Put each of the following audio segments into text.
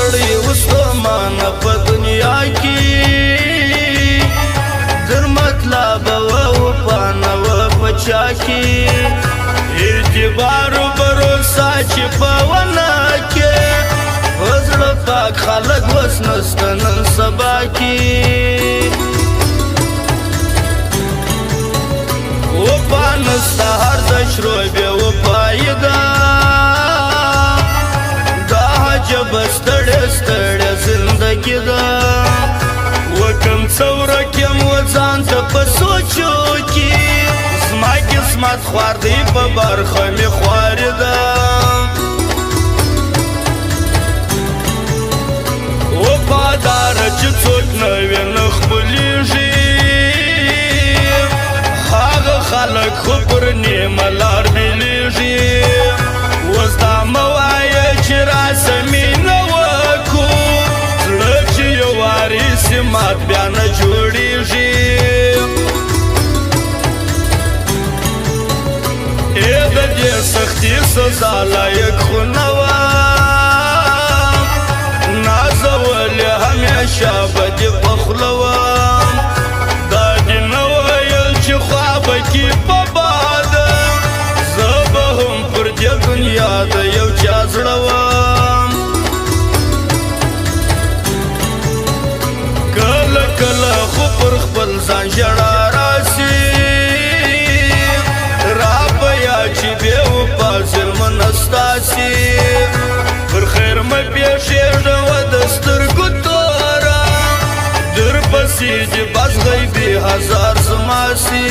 سړی وستومانه په دنیا کې در مطلب و وفانه و پچا کې اعتبار و بروسا چې په ونه کې وزړه پاک خلک وس نسته نن سبا کې وفا نسته هر دشرو بې وفایي ده جب ستړی ستړی زندګي ده وکم څه ورکیم و ځان ته په سوچو کې زما قسمت خوار دی په برخه مې خوارې ده وفاداره چې څوک نه وي نه خپلېږي هغه خلک خو پر نیمه لار بېلېږي اوس دا مه وایه چې راسه مینه وکړو زړه چې یو وارې سي مات بیا نه جوړېږي ای د دې سختي سزا لایق خو نه وه نازولې همیشه به دې په خوله وم دا دې نه ویل چې خوا به کې په باده زه به هم پر دې دنیا د یو چا زړه وم کله کله خو پر خپل ځان ژړا راسي را په یاد چې بې وفا ظلمونه ستاسي پر خیر مه پېښېږه و د سترګو توره در پسې دې بس غیبي هزار زما سي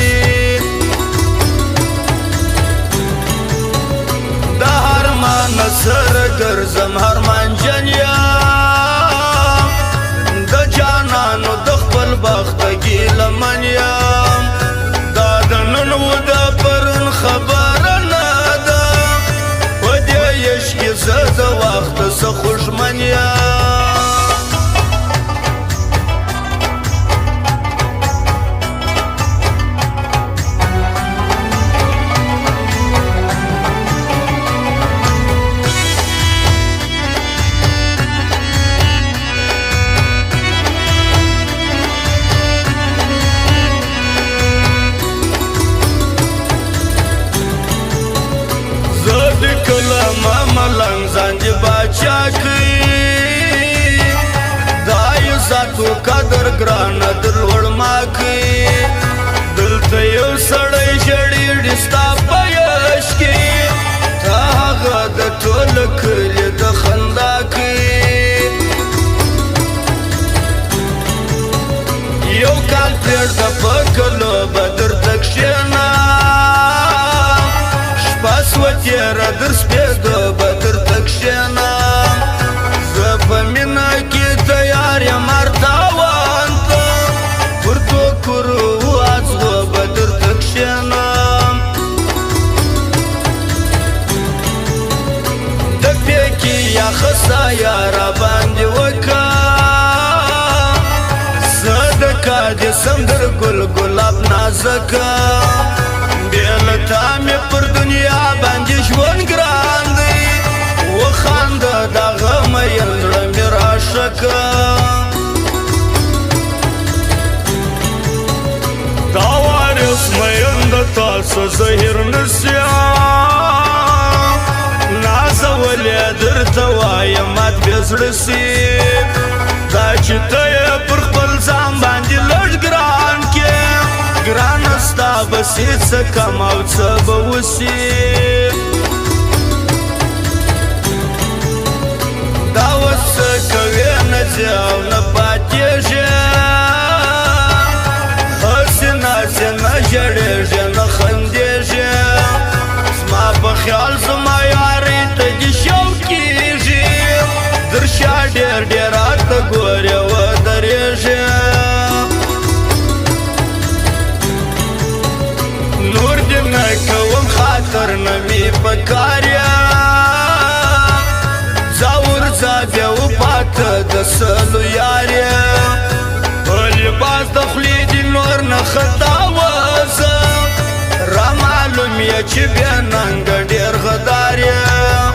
سر ګرځم هرمان جن یم د جانانو د خپل بخت ګیلمن یم دا د نن و د پرون خبره نه ده په دې عشق کې زه د وخت څه خوږمن یم ملنګ ځان دې باچا کړي دا عزتو قدر ګرانه در لوړ ما کړي دلته یو سړی ژړي ډي ستا په یش کې تا هغه د ټول کلي د خندا کړي یو کال پرېږده په کلو به درته کښېنم شپه سوه تېره در سپېده به درته کښېنم زه په مینه کې تیار یم هر تاوان ته پر ټوکرو اڅغو به درته کښېنم د پېکې یخه سایه راباندې وکړه زه د قادسم در ګل ګلاب نازکه بې له تا مې پر دنیا باندې ژوند ګران دی وخانده دغه مین زړه مې راشه که دا وارث مین د تاسو زهیر نسیم نازولې درته وایم مات بې زړه سي دا چې ته یې پر خپل ځان باندې لږ ګران کې ګرانه ستا به سي څه کم او څه به وسي دا اوس څه کوې نه ځې او نه پاتېږې هسې ناسې نه ژړېږې نه خندېږې زما په خیال زما یارۍ ته دې شوق کېږي در شا ډېر ډېر راته ګورې ودرېږې نور دې نه کوم خاطر نه مې په کار یم ځه ورځه بیا وپاته د سلو یار یم په لباس د خولې دې نور نه خطا وځه را معلوم یې چې بیا ننګه ډېر غدار یم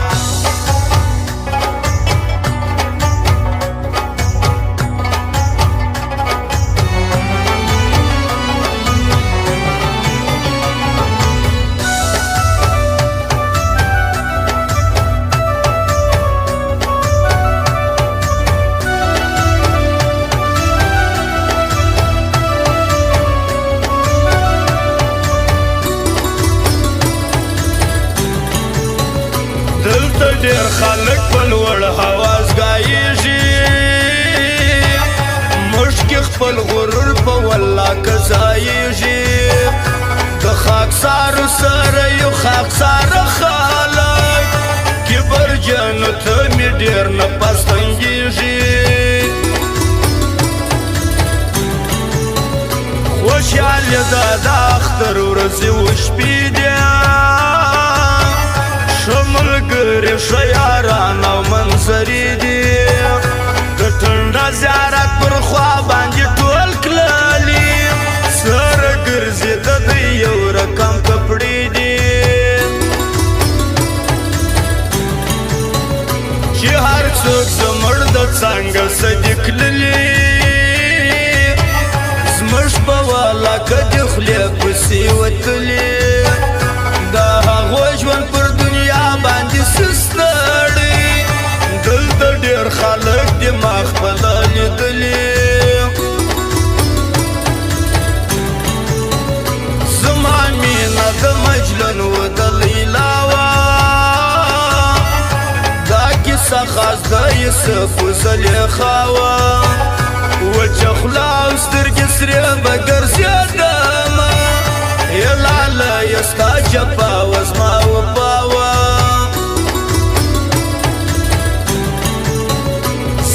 ډېر خلک په لوړ حواس ګایېږي موږ کې خپل غرور په والله که ځایېږي د خاکسارو سره یو خاکساره خلک کبرجنو ته مې ډېر نه پستنګېږي خوشحال یې د اختر ورځې وشپې دي ښه ملګري ښه یاران او منظرې دي د ټنډه زیارت پر خوا باندې ټول کللي سره ګرځېده د یو رقم کپړې دي چې هر څوک زموږ د څنګه صدیق للي زموږ په والا که د خولې پسې وتلي د هغو ژوند پر دنیا باندې سستړی دلته ډېر خلک دماغ خپله لیدلي زما مینه د مجنون و د لیلا وه دا کیسه خاص د یوسف و زلیخا وه وچه خوله او سترګې سرې به ګرځېدمه ای لاله یې ستا جفا وه زما وفا وه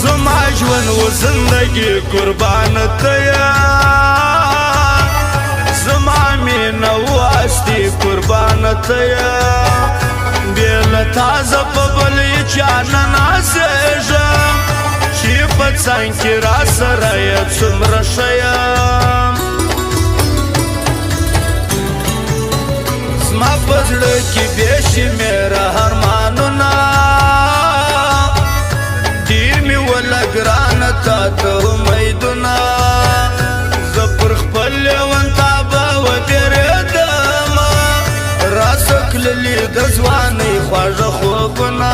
زما ژوند و زندګي قربانه ته یه زما مینه و هستي قربانه ته یه بې له تا زه په بل هېچا نه نازېږم چې په څنګ کې را سره یې څومره ښه یم زما په زړه کې بې شمېره ارمانونه ډېر مې وله ګرانه تا ته امیدونه زه پر خپل لیونتابه وبېرېدمه راسه کللي د ځوانۍ خواږه خوبونه